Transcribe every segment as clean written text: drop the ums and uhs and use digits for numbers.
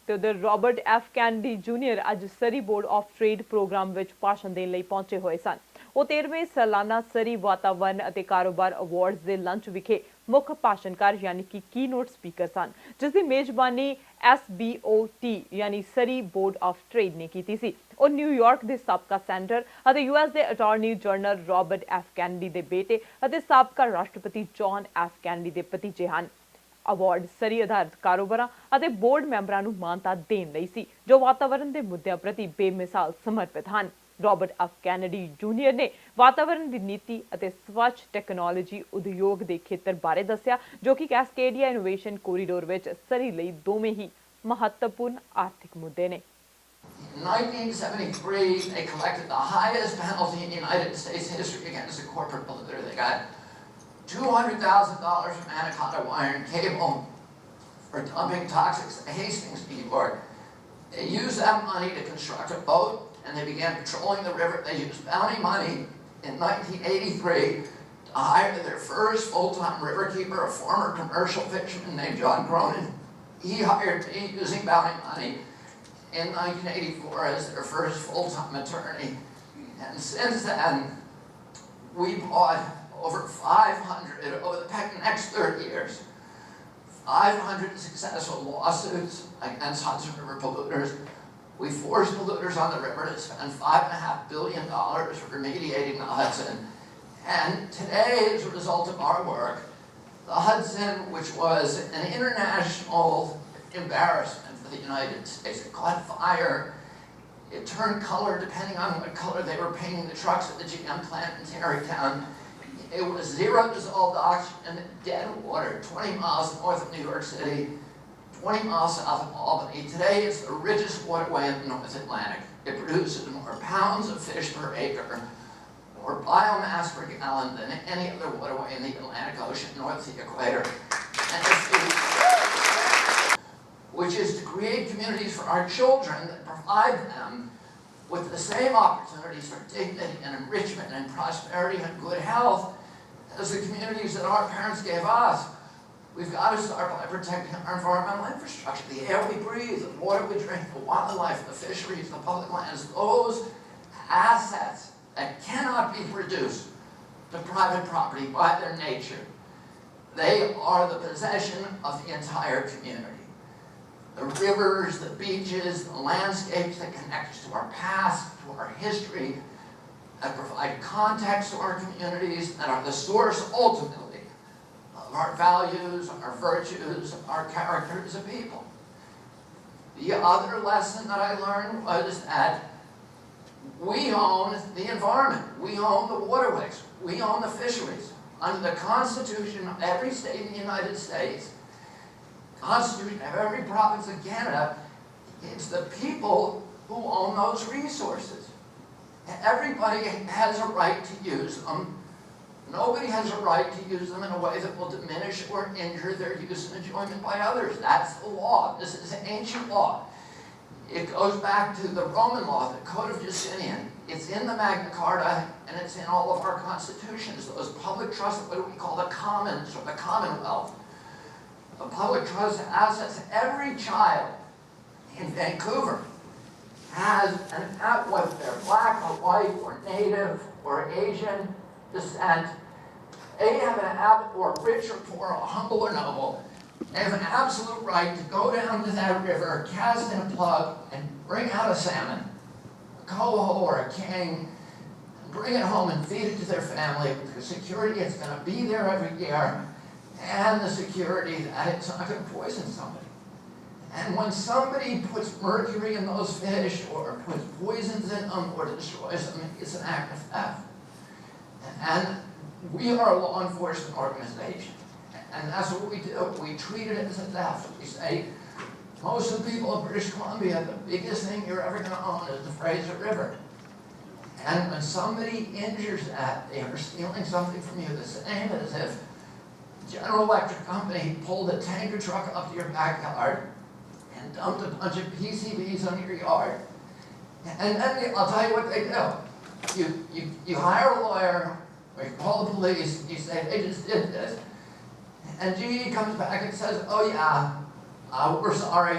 ਤੇ ਉਧਰ Robert F Kennedy junior ਅੱਜ ਸਰੀ ਬੋਰਡ ਆਫ ਟ੍ਰੇਡ ਪ੍ਰੋਗਰਾਮ ਵਿੱਚ ਭਾਸ਼ਣ ਦੇਣ ਲਈ ਪਹੁੰਚੇ ਹੋਏ ਸਨ। ਉਹ 13ਵੇਂ ਸਾਲਾਨਾ ਸਰੀ ਵਾਤਾਵਰਨ ਅਤੇ ਕਾਰੋਬਾਰ ਅਵਾਰਡਸ ਦੇ ਲੰਚ ਵਿਖੇ ਮੁੱਖ ਭਾਸ਼ਣਕਾਰ ਯਾਨੀ ਕਿ ਕੀਨੋਟ ਸਪੀਕਰ ਸਨ, ਜਿਸ ਦੀ ਮੇਜ਼ਬਾਨੀ SBOT ਯਾਨੀ ਸਰੀ ਬੋਰਡ ਆਫ ਟ੍ਰੇਡ ਨੇ ਕੀਤੀ ਸੀ। ਉਹ ਨਿਊਯਾਰਕ ਦੇ ਸਾਬਕਾ ਸੈਨੇਟਰ ਅਤੇ US ਦੇ attorney general Robert F Kennedy ਦੇ ਬੇਟੇ ਅਤੇ ਸਾਬਕਾ ਰਾਸ਼ਟਰਪਤੀ ਜੌਨ ਐਫ ਕੈਨਡੀ ਦੇ ਭਤੀਜੇ ਹਨ। ਅਵਾਰਡ ਸਰੀ ਆਧਾਰਿਤ ਕਾਰੋਬਾਰਾਂ ਅਤੇ ਬੋਰਡ ਮੈਂਬਰਾਂ ਨੂੰ ਮਾਨਤਾ ਦੇਣ ਲਈ ਸੀ ਜੋ ਵਾਤਾਵਰਣ ਦੇ ਮੁੱਦਿਆਂ ਪ੍ਰਤੀ ਬੇਮਿਸਾਲ ਸਮਰਪਿਤ ਹਨ। ਰੋਬਰਟ ਐਫ ਕੈਨਡੀ ਜੂਨੀਅਰ ਨੇ ਵਾਤਾਵਰਣ ਦੀ ਨੀਤੀ ਅਤੇ ਸਵੱਛ ਟੈਕਨੋਲੋਜੀ ਉਦਯੋਗ ਦੇ ਖੇਤਰ ਬਾਰੇ ਦੱਸਿਆ, ਜੋ ਕਿ ਕੈਸਕੇਡੀਆ ਇਨੋਵੇਸ਼ਨ ਕੋਰੀਡੋਰ ਵਿੱਚ ਸਰੀ ਲਈ ਦੋਵੇਂ ਹੀ ਮਹੱਤਵਪੂਰਨ ਆਰਥਿਕ ਮੁੱਦੇ ਨੇ। In 1973, they collected the highest penalty in United States history against a corporate polluter. They got $200,000 from Anaconda Wire and Cable for dumping toxics at Hastings, New York. They used that money to construct a boat, and they began patrolling the river. They used bounty money in 1983 to hire their first full-time riverkeeper, a former commercial fisherman named John Cronin. He hired me using bounty money in 1984 as their first full-time attorney. And since then, we bought over 500, over the next 30 years, 500 successful lawsuits against Hudson River polluters. We forced polluters on the river to spend $5.5 billion for remediating the Hudson. And today, as a result of our work, the Hudson, which was an international embarrassment for the United States, it caught fire. It turned color depending on what color they were painting the trucks at the GM plant in Tarrytown. It was zero dissolved oxygen, dead water, 20 miles north of New York City, 20 miles south of Albany. Today, it's the richest waterway in the North Atlantic. It produces more pounds of fish per acre, more biomass per gallon than any other waterway in the Atlantic Ocean north of the equator. And which is to create communities for our children that provide them with the same opportunities for dignity and enrichment and prosperity and good health as the communities that our parents gave us. We've got to start by protecting our environmental infrastructure, the air we breathe, the water we drink, the wildlife, the fisheries, the public lands, those assets that cannot be reduced to private property by their nature. They are the possession of the entire community. The rivers, the beaches, the landscapes that connect us to our past, to our history, that provide context to our communities, and are the source, ultimately, of our values, our virtues, our character as a people. The other lesson that I learned was that we own the environment. We own the waterways. We own the fisheries. Under the Constitution of every state in the United States, Constitution of every province of Canada, it's the people who own those resources. Everybody has a right to use them. Nobody has a right to use them in a way that will diminish or injure their use and enjoyment by others. That's the law. This is an ancient law. It goes back to the Roman law, the Code of Justinian. It's in the Magna Carta, and it's in all of our constitutions. Those public trusts, what we call the commons or the commonwealth. The public trust assets. Every child in Vancouver has whether they're black or white or native or Asian descent, they have or rich or poor or humble or noble, they have an absolute right to go down to that river, cast in a plug, and bring out a salmon, a coho or a king, and bring it home and feed it to their family with the security it's going to be there every year, and the security that it's not going to poison somebody. And when somebody puts mercury in those fish or puts poisons in them or destroys them, it's an act of theft. And we are a law enforcement organization. And that's what we do. We treat it as a theft. We say, most of the people of British Columbia, the biggest thing you're ever going to own is the Fraser River. And when somebody injures that, they are stealing something from you. The same as if General Electric Company pulled a tanker truck up to your backyard and dumped a bunch of PCBs on your yard. And then I'll tell you what they do. You hire a lawyer, or you call the police, and you say, they just did this. And GE comes back and says, oh yeah, we're sorry.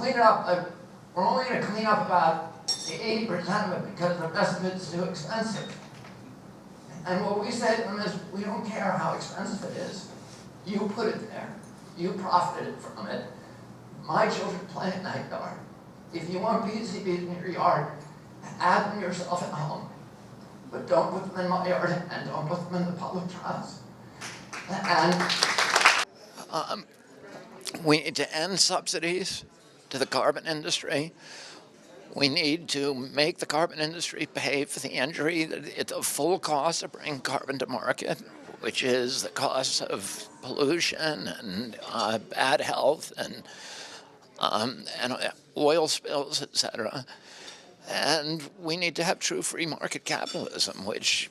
clean it up. We're only going to clean up about 80% of it because the rest of it's too expensive. And what we say to them is, we don't care how expensive it is. You put it there. You profited from it. My children play in that yard. If you want PCBs in your yard, add them yourself at home. But don't put them in my yard and don't put them in the public trust. And we need to end subsidies to the carbon industry. We need to make the carbon industry pay for the injury, the full cost of bringing carbon to market, which is the cost of pollution and bad health and oil spills, etc. And we need to have true free market capitalism, which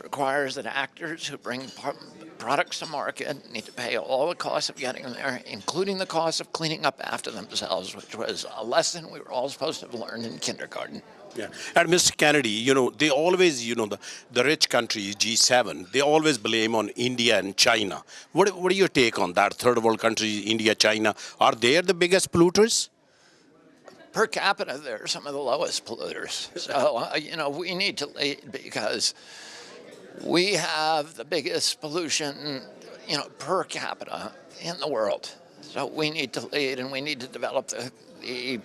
requires that actors who bring products to market need to pay all the costs of getting them there, including the cost of cleaning up after themselves, which was a lesson we were all supposed to have learned in kindergarten. Yeah, and Mr. Kennedy, they always, the rich countries, G7, they always blame on India and China. What are your take on that? Third world countries, India, China, are they the biggest polluters? Per capita, they're some of the lowest polluters. So, we need to lead because we have the biggest pollution, per capita in the world. So we need to lead, and we need to develop the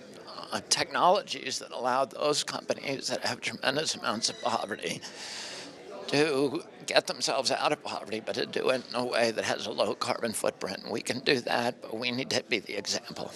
technologies that allow those companies that have tremendous amounts of poverty to get themselves out of poverty, but to do it in a way that has a low carbon footprint. We can do that, but we need to be the example.